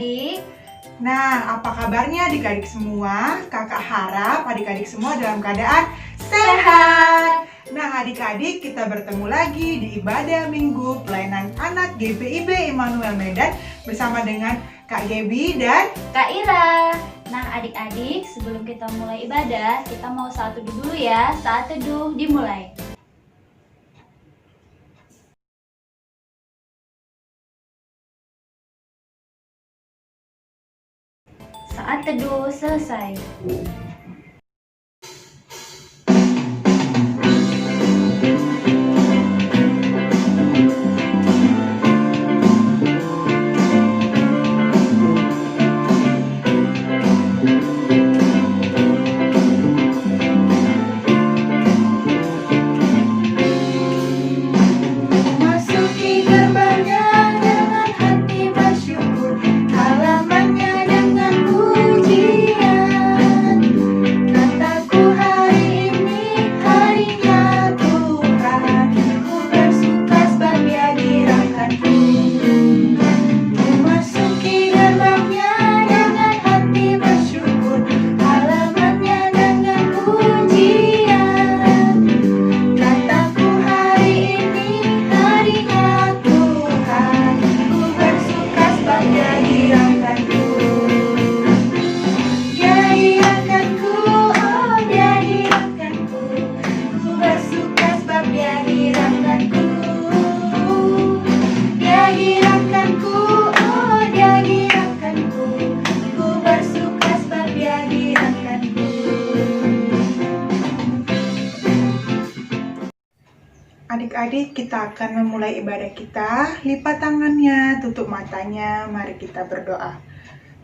adik-adik. Nah, apa kabarnya adik-adik semua? Kakak harap adik-adik semua dalam keadaan sehat. Nah, adik-adik, kita bertemu lagi di ibadah minggu pelayanan anak GPIB Immanuel Medan bersama dengan Kak Gebi dan Kak Ira. Nah adik-adik, sebelum kita mulai ibadah, kita mau saat teduh dulu ya. Saat teduh dimulai. Saat teduh selesai. Masuki gerbangnya dengan hati bersyukur, halamannya dengan pujian. Kataku hari ini harinya Tuhan, ku bersuka sebab Dia dirahkanku. Masuki gerbangnya dengan hati bersyukur, halamannya dengan pujian. Kataku hari ini harinya Tuhan, ku bersuka sebab Dia dirahkanku. Dia dirahkanku, oh Dia dirahkanku, ku bersuka sebab Dia dirahkanku. Dia dirahkanku, oh Dia dirahkanku, ku bersuka sebab Dia dirahkanku. adik-adik, kita akan memulai ibadah kita. Lipat tangannya, tutup matanya, mari kita berdoa.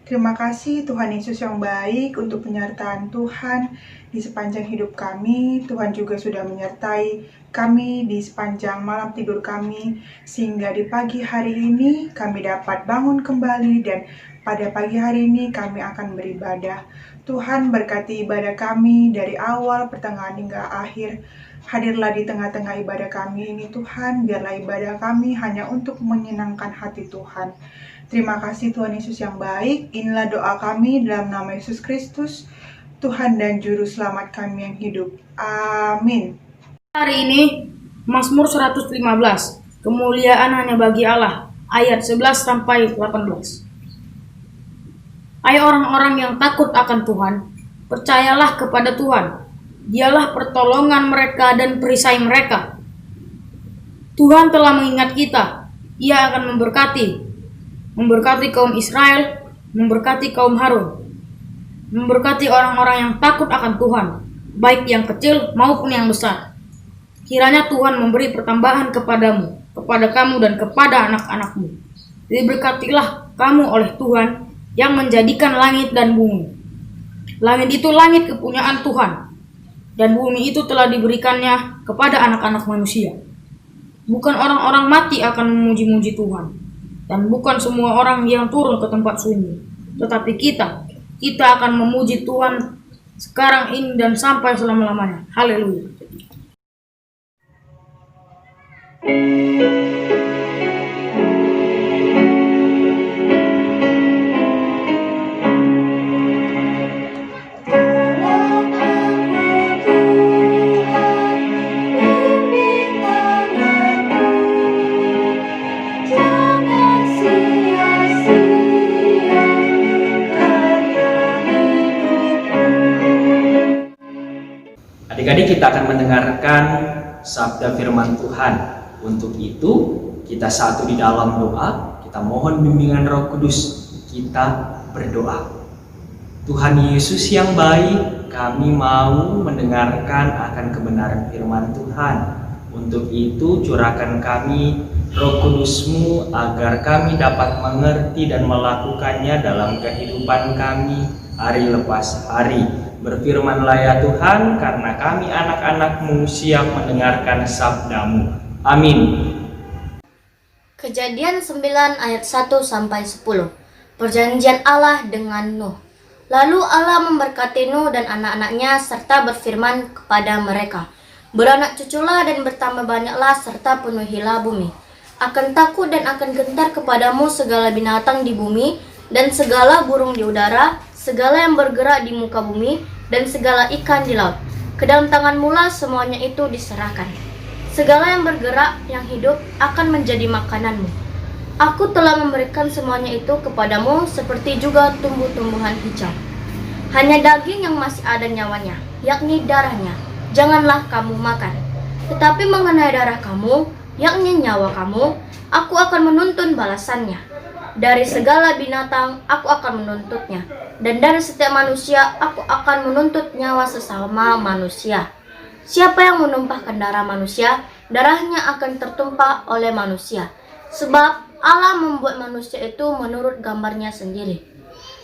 Terima kasih Tuhan Yesus yang baik untuk penyertaan Tuhan di sepanjang hidup kami. Tuhan juga sudah menyertai kami di sepanjang malam tidur kami, sehingga di pagi hari ini kami dapat bangun kembali dan pada pagi hari ini kami akan beribadah. Tuhan berkati ibadah kami dari awal, pertengahan hingga akhir. Hadirlah di tengah-tengah ibadah kami ini Tuhan, biarlah ibadah kami hanya untuk menyenangkan hati Tuhan. Terima kasih Tuhan Yesus yang baik. Inilah doa kami dalam nama Yesus Kristus, Tuhan dan Juru Selamat kami yang hidup. Amin. Hari ini Mazmur 115, kemuliaan hanya bagi Allah, ayat 11 sampai 18. Hai orang-orang yang takut akan Tuhan, percayalah kepada Tuhan. Dialah pertolongan mereka dan perisai mereka. Tuhan telah mengingat kita. Ia akan memberkati kaum Israel, memberkati kaum Harun, memberkati orang-orang yang takut akan Tuhan, baik yang kecil maupun yang besar. Kiranya Tuhan memberi pertambahan kepadamu, kepada kamu dan kepada anak-anakmu. Diberkatilah kamu oleh Tuhan yang menjadikan langit dan bumi. Langit itu langit kepunyaan Tuhan, dan bumi itu telah diberikannya kepada anak-anak manusia. Bukan orang-orang mati akan memuji-muji Tuhan, dan bukan semua orang yang turun ke tempat sunyi, tetapi kita akan memuji Tuhan sekarang ini dan sampai selama-lamanya. Haleluya. Adik-adik, kita akan mendengarkan sabda firman Tuhan. Untuk itu, kita satu di dalam doa, kita mohon bimbingan Roh Kudus, kita berdoa. Tuhan Yesus yang baik, kami mau mendengarkan akan kebenaran firman Tuhan. Untuk itu, curahkan kami Roh Kudus-Mu agar kami dapat mengerti dan melakukannya dalam kehidupan kami hari lepas hari. Berfirmanlah ya Tuhan, karena kami anak-anak-Mu siap mendengarkan sabda-Mu. Amin. Kejadian 9 ayat 1 sampai 10. Perjanjian Allah dengan Nuh. Lalu Allah memberkati Nuh dan anak-anaknya serta berfirman kepada mereka, beranak cuculah dan bertambah banyaklah serta penuhilah bumi. Akan takut dan akan gentar kepadamu segala binatang di bumi dan segala burung di udara, segala yang bergerak di muka bumi, dan segala ikan di laut. Ke dalam tanganmu lah semuanya itu diserahkan. Segala yang bergerak, yang hidup, akan menjadi makananmu. Aku telah memberikan semuanya itu kepadamu seperti juga tumbuh-tumbuhan hijau. Hanya daging yang masih ada nyawanya, yakni darahnya, janganlah kamu makan. Tetapi mengenai darah kamu, yakni nyawa kamu, aku akan menuntun balasannya. Dari segala binatang, aku akan menuntutnya. Dan dari setiap manusia, aku akan menuntut nyawa sesama manusia. Siapa yang menumpahkan darah manusia, darahnya akan tertumpah oleh manusia. Sebab Allah membuat manusia itu menurut gambarnya sendiri.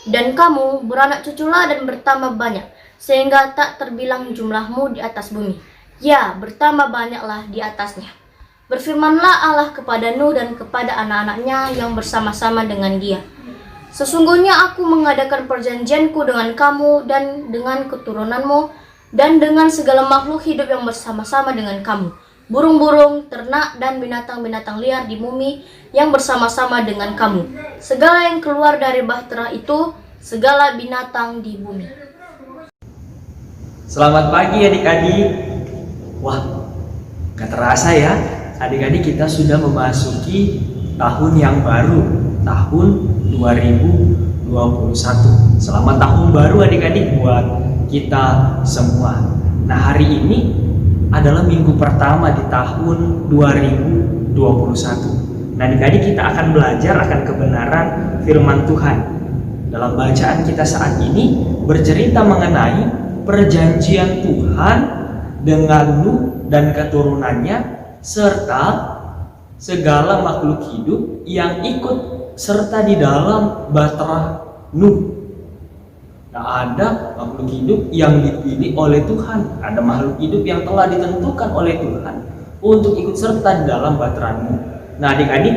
Dan kamu beranak cuculah dan bertambah banyak, sehingga tak terbilang jumlahmu di atas bumi. Ya, bertambah banyaklah di atasnya. Berfirmanlah Allah kepada Nuh dan kepada anak-anaknya yang bersama-sama dengan dia. Sesungguhnya aku mengadakan perjanjianku dengan kamu dan dengan keturunanmu dan dengan segala makhluk hidup yang bersama-sama dengan kamu. Burung-burung, ternak, dan binatang-binatang liar di bumi yang bersama-sama dengan kamu. Segala yang keluar dari bahtera itu, segala binatang di bumi. Selamat pagi adik-adik. Wah, gak terasa ya, adik-adik kita sudah memasuki tahun yang baru, tahun 2021. Selamat tahun baru adik-adik buat kita semua. Nah, hari ini adalah minggu pertama di tahun 2021. Nah, adik-adik kita akan belajar akan kebenaran firman Tuhan. Dalam bacaan kita saat ini bercerita mengenai perjanjian Tuhan dengan Nuh dan keturunannya serta segala makhluk hidup yang ikut serta di dalam bahtera Nuh. Nah, ada makhluk hidup yang dipilih oleh Tuhan, ada makhluk hidup yang telah ditentukan oleh Tuhan untuk ikut serta di dalam bahtera Nuh. Nah, adik-adik,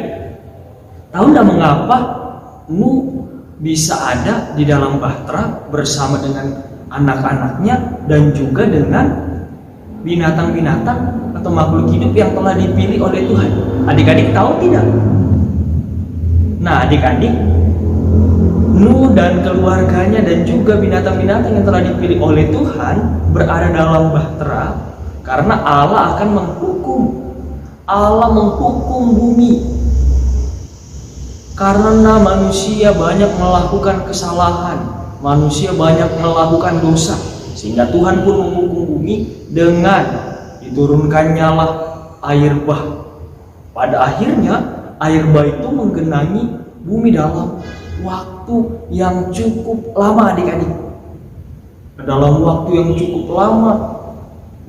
tahu nggak mengapa Nuh bisa ada di dalam bahtera bersama dengan anak-anaknya dan juga dengan binatang-binatang atau makhluk hidup yang telah dipilih oleh Tuhan? Adik-adik tahu tidak? Nah, adik-adik, Nuh dan keluarganya dan juga binatang-binatang yang telah dipilih oleh Tuhan berada dalam bahtera karena Allah akan menghukum. Allah menghukum bumi karena manusia banyak melakukan kesalahan, manusia banyak melakukan dosa, sehingga Tuhan pun menghukum bumi dengan diturunkannya lah air bah. Pada akhirnya air bah itu menggenangi bumi dalam waktu yang cukup lama adik-adik. Dalam waktu yang cukup lama,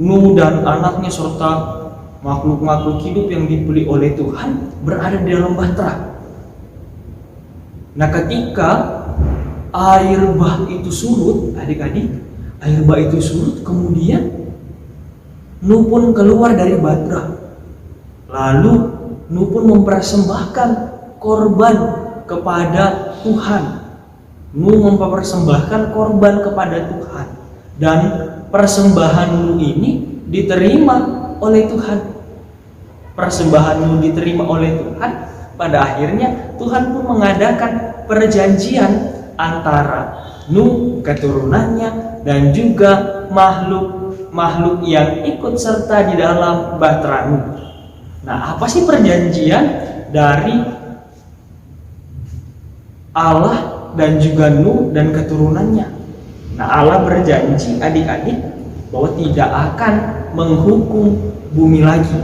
Nuh dan anaknya serta makhluk-makhluk hidup yang dipilih oleh Tuhan berada di dalam bahtera. Nah, ketika air bah itu surut, adik-adik, air bah itu surut, kemudian Nuh pun keluar dari bahtera. Lalu Nuh pun mempersembahkan korban kepada Tuhan. Nuh mempersembahkan korban kepada Tuhan, dan persembahan Nuh ini diterima oleh Tuhan. Persembahan Nuh diterima oleh Tuhan. Pada akhirnya Tuhan pun mengadakan perjanjian antara Nuh, keturunannya, dan juga makhluk yang ikut serta di dalam bahtera Nuh. Nah, apa sih perjanjian dari Allah dan juga Nuh dan keturunannya? Nah, Allah berjanji adik-adik bahwa tidak akan menghukum bumi lagi.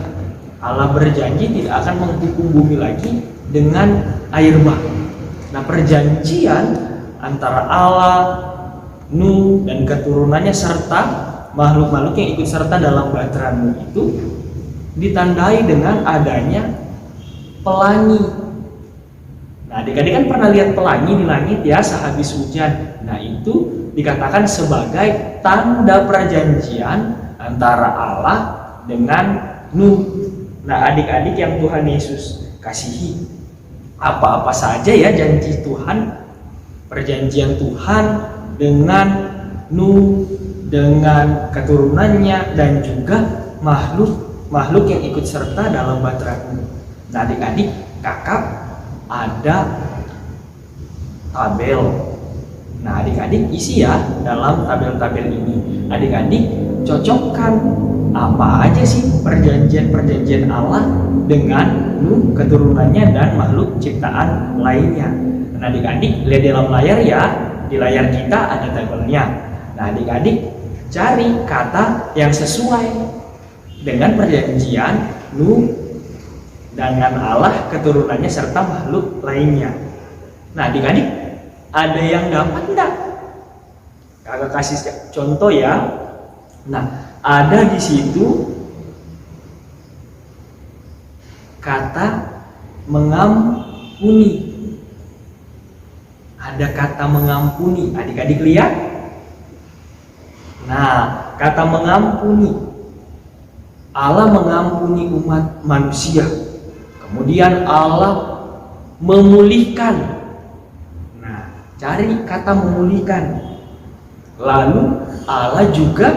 Allah berjanji tidak akan menghukum bumi lagi dengan air bah. Nah, perjanjian antara Allah, Nuh dan keturunannya serta makhluk-makhluk yang ikut serta dalam bahtera Nuh itu ditandai dengan adanya pelangi. Nah, adik-adik kan pernah lihat pelangi di langit ya sehabis hujan. Nah, itu dikatakan sebagai tanda perjanjian antara Allah dengan Nuh. Nah, adik-adik yang Tuhan Yesus kasihi, apa-apa saja ya janji Tuhan, perjanjian Tuhan dengan Nuh, dengan keturunannya, dan juga makhluk yang ikut serta dalam bahtera Nuh. Nah, adik-adik, kakak ada tabel. Nah, adik-adik isi ya dalam tabel-tabel ini. Adik-adik cocokkan apa aja sih perjanjian-perjanjian Allah dengan Nuh, keturunannya, dan makhluk ciptaan lainnya. Nah, adik-adik lihat di dalam layar ya, di layar kita ada tabelnya. Nah, adik-adik cari kata yang sesuai dengan perjanjian Nuh dengan Allah, keturunannya, serta makhluk lainnya. Nah, adik-adik ada yang dapat enggak? Kakak kasih contoh ya. Nah, ada di situ kata mengampuni. Ada kata mengampuni. Adik-adik lihat. Nah, kata mengampuni. Allah mengampuni umat manusia. Kemudian Allah memulihkan. Nah, cari kata memulihkan. Lalu Allah juga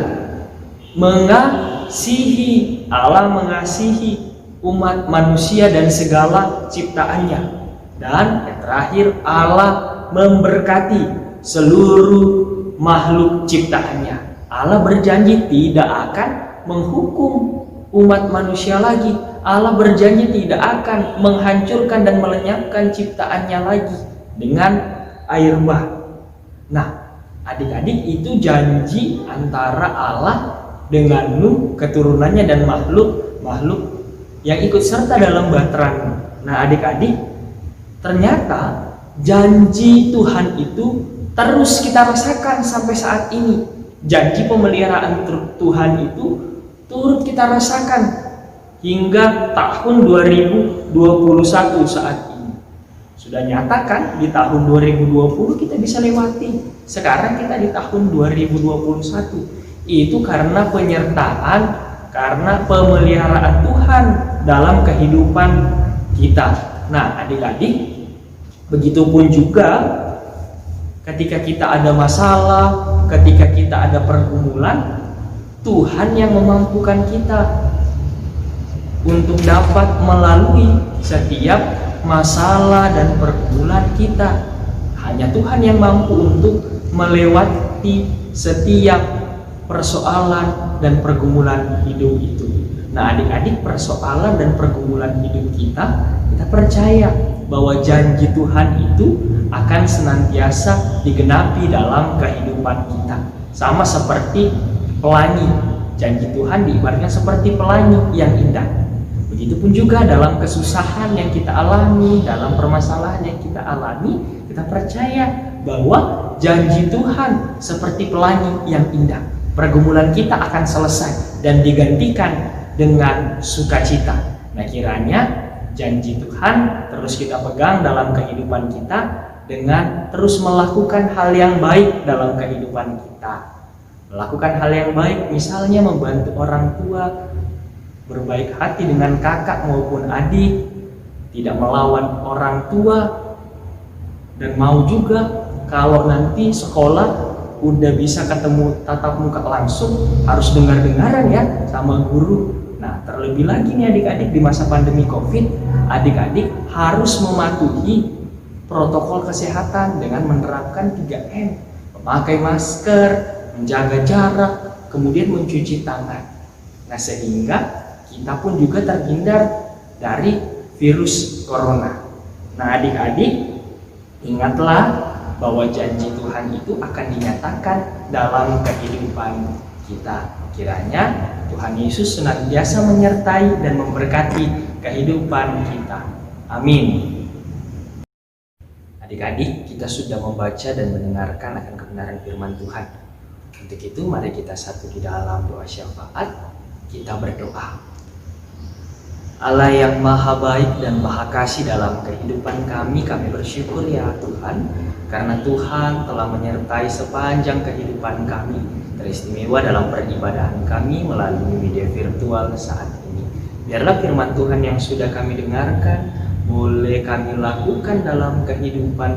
mengasihi. Allah mengasihi umat manusia dan segala ciptaannya. Dan yang terakhir, Allah memberkati seluruh makhluk ciptaannya. Allah berjanji tidak akan menghukum umat manusia lagi. Allah berjanji tidak akan menghancurkan dan melenyapkan ciptaannya lagi dengan air bah. Nah, adik-adik itu janji antara Allah dengan Nuh, keturunannya, dan makhluk yang ikut serta dalam bahtera Nuh. Nah, adik-adik, ternyata janji Tuhan itu terus kita rasakan sampai saat ini. Janji pemeliharaan Tuhan itu turut kita rasakan hingga tahun 2021 saat ini. Sudah nyatakan di tahun 2020 kita bisa lewati. Sekarang kita di tahun 2021. Itu karena penyertaan, karena pemeliharaan Tuhan dalam kehidupan kita. Nah, adik-adik, begitupun juga ketika kita ada masalah, ketika kita ada pergumulan, Tuhan yang memampukan kita untuk dapat melalui setiap masalah dan pergumulan kita. Hanya Tuhan yang mampu untuk melewati setiap persoalan dan pergumulan hidup itu. Nah, adik-adik, persoalan dan pergumulan hidup kita percaya bahwa janji Tuhan itu akan senantiasa digenapi dalam kehidupan kita. Sama seperti pelangi, janji Tuhan diibaratkan seperti pelangi yang indah. Begitupun juga dalam kesusahan yang kita alami, dalam permasalahan yang kita alami, kita percaya bahwa janji Tuhan seperti pelangi yang indah. Pergumulan kita akan selesai dan digantikan dengan sukacita. Nah, kiranya janji Tuhan terus kita pegang dalam kehidupan kita dengan terus melakukan hal yang baik dalam kehidupan kita. Melakukan hal yang baik, misalnya membantu orang tua, berbaik hati dengan kakak maupun adik, tidak melawan orang tua, dan mau juga kalau nanti sekolah udah bisa ketemu tatap muka langsung, harus dengar-dengaran ya sama guru. Nah, terlebih lagi nih adik-adik, di masa pandemi COVID, adik-adik harus mematuhi protokol kesehatan dengan menerapkan 3M, memakai masker, menjaga jarak, kemudian mencuci tangan. Nah, sehingga kita pun juga terhindar dari virus corona. Nah, adik-adik, ingatlah bahwa janji Tuhan itu akan dinyatakan dalam kehidupan kita. Kiranya Tuhan Yesus senantiasa menyertai dan memberkati kehidupan kita. Amin. Adik-adik, kita sudah membaca dan mendengarkan akan kebenaran firman Tuhan. Untuk itu, mari kita satu di dalam doa syafaat. Kita berdoa. Allah yang maha baik dan maha kasih dalam kehidupan kami bersyukur ya Tuhan, karena Tuhan telah menyertai sepanjang kehidupan kami, teristimewa dalam peribadahan kami melalui media virtual saat ini. Biarlah firman Tuhan yang sudah kami dengarkan boleh kami lakukan dalam kehidupan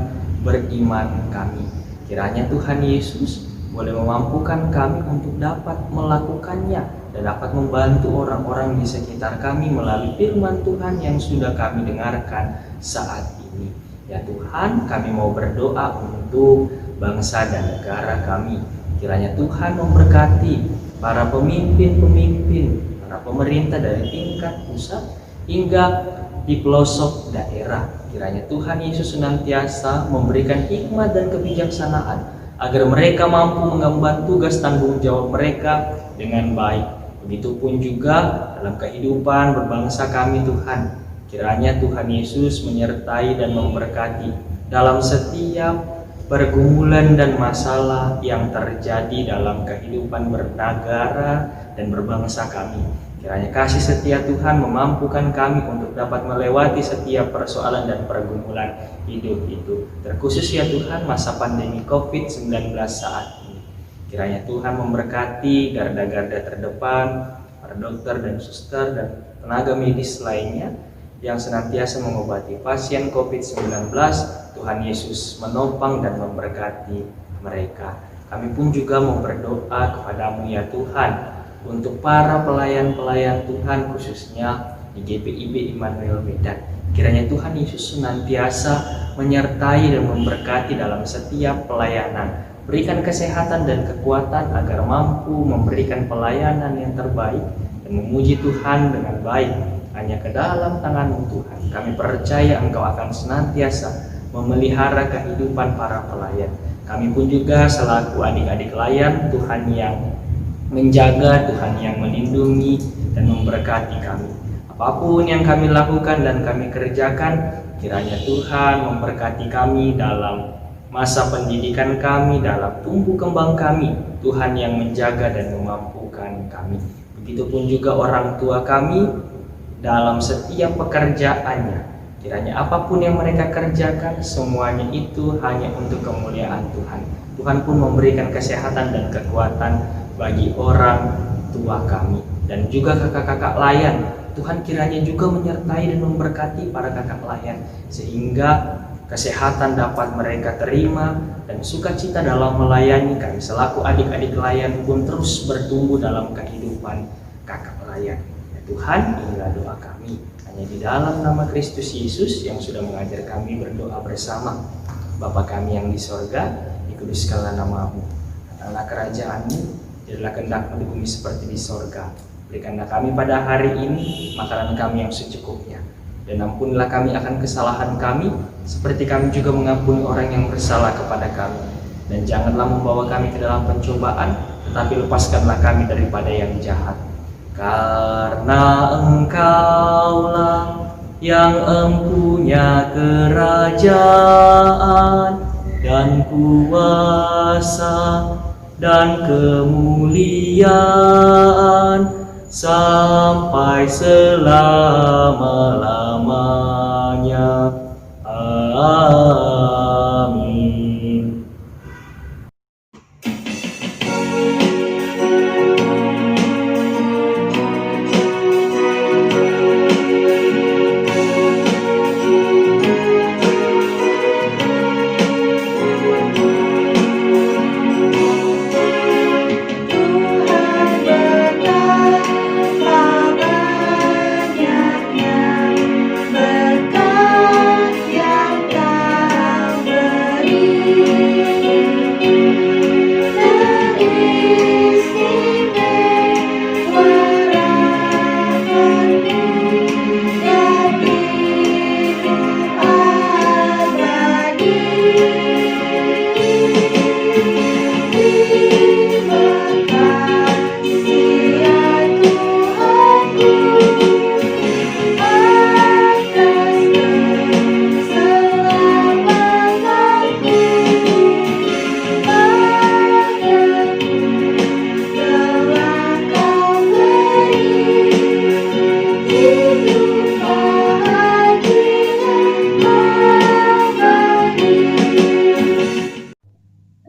beriman kami. Kiranya Tuhan Yesus boleh memampukan kami untuk dapat melakukannya dan dapat membantu orang-orang di sekitar kami melalui firman Tuhan yang sudah kami dengarkan saat ini. Ya Tuhan, kami mau berdoa untuk bangsa dan negara kami. Kiranya Tuhan memberkati para pemimpin-pemimpin, para pemerintah dari tingkat pusat hingga di pelosok daerah. Kiranya Tuhan Yesus senantiasa memberikan hikmat dan kebijaksanaan agar mereka mampu mengemban tugas tanggung jawab mereka dengan baik. Begitupun juga dalam kehidupan berbangsa kami Tuhan. Kiranya Tuhan Yesus menyertai dan memberkati dalam setiap pergumulan dan masalah yang terjadi dalam kehidupan bernegara dan berbangsa kami. Kiranya kasih setia Tuhan memampukan kami untuk dapat melewati setiap persoalan dan pergumulan hidup itu. Terkhusus ya Tuhan masa pandemi COVID-19 saat ini. Kiranya Tuhan memberkati garda-garda terdepan, para dokter dan suster dan tenaga medis lainnya yang senantiasa mengobati pasien COVID-19. Tuhan Yesus menopang dan memberkati mereka. Kami pun juga mau berdoa kepadamu ya Tuhan untuk para pelayan-pelayan Tuhan khususnya di GPIB Immanuel Medan. Kiranya Tuhan Yesus senantiasa menyertai dan memberkati dalam setiap pelayanan. Berikan kesehatan dan kekuatan agar mampu memberikan pelayanan yang terbaik dan memuji Tuhan dengan baik. Hanya ke dalam tangan-Mu Tuhan. Kami percaya Engkau akan senantiasa memelihara kehidupan para pelayan. Kami pun juga selaku adik-adik layan, Tuhan yang menjaga, Tuhan yang melindungi dan memberkati kami. Apapun yang kami lakukan dan kami kerjakan, kiranya Tuhan memberkati kami dalam masa pendidikan kami, dalam tumbuh kembang kami. Tuhan yang menjaga dan memampukan kami. Begitupun juga orang tua kami dalam setiap pekerjaannya. Kiranya apapun yang mereka kerjakan, semuanya itu hanya untuk kemuliaan Tuhan. Tuhan pun memberikan kesehatan dan kekuatan bagi orang tua kami. Dan juga kakak-kakak layan, Tuhan kiranya juga menyertai dan memberkati para kakak layan. Sehingga kesehatan dapat mereka terima dan sukacita dalam melayani. Kami selaku adik-adik layan pun terus bertumbuh dalam kehidupan kakak layan. Ya Tuhan, inilah doa kami. Hanya di dalam nama Kristus Yesus yang sudah mengajar kami berdoa bersama. Bapa kami yang di sorga, dikuduskanlah nama-Mu. Datanglah kerajaan-Mu, jadilah kehendak-Mu di bumi seperti di sorga. Berikanlah kami pada hari ini makanan kami yang secukupnya. Dan ampunilah kami akan kesalahan kami, seperti kami juga mengampuni orang yang bersalah kepada kami. Dan janganlah membawa kami ke dalam pencobaan, tetapi lepaskanlah kami daripada yang jahat. Karena Engkaulah yang empunya kerajaan dan kuasa dan kemuliaan sampai selama-lamanya. Amin.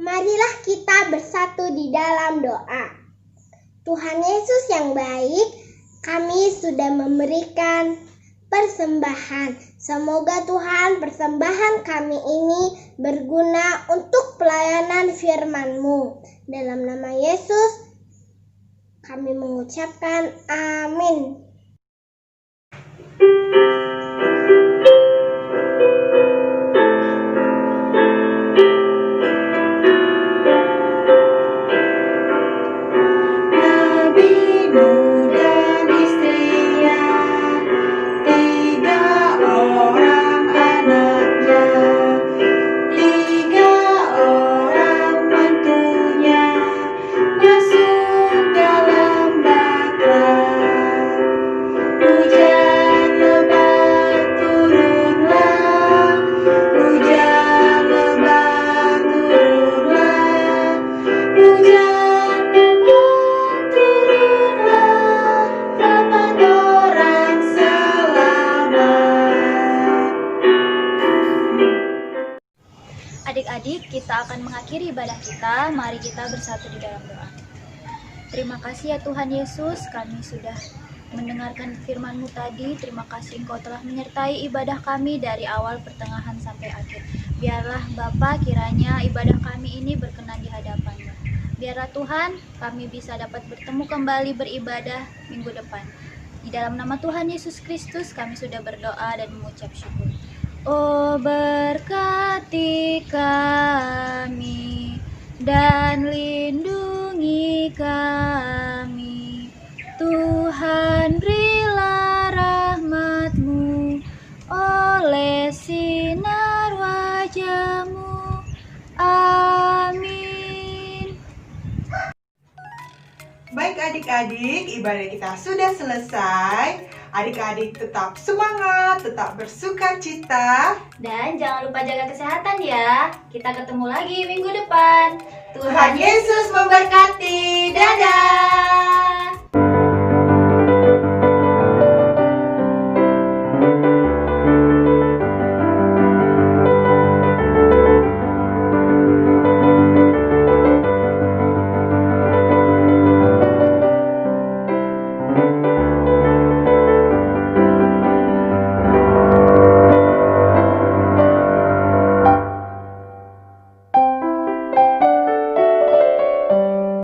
Marilah kita bersatu di dalam doa. Tuhan Yesus yang baik, kami sudah memberikan persembahan. Semoga Tuhan persembahan kami ini berguna untuk pelayanan firman-Mu. Dalam nama Yesus, kami mengucapkan amin. adik-adik, kita akan mengakhiri ibadah kita. Mari kita bersatu di dalam doa. Terima kasih ya Tuhan Yesus, kami sudah mendengarkan firman-Mu tadi. Terima kasih Engkau telah menyertai ibadah kami dari awal, pertengahan, sampai akhir. Biarlah Bapa, kiranya ibadah kami ini berkenan di hadapan-Mu. Biarlah Tuhan, kami bisa dapat bertemu kembali beribadah minggu depan. Di dalam nama Tuhan Yesus Kristus, kami sudah berdoa dan mengucap syukur. Oh, berkati kami dan lindungi kami. Tuhan, berilah rahmat-Mu oleh sinar wajah-Mu. Amin. Baik adik-adik, ibadah kita sudah selesai. Adik-adik tetap semangat, tetap bersukacita. Dan jangan lupa jaga kesehatan ya. Kita ketemu lagi minggu depan. Tuhan Yesus memberkati. Dadah.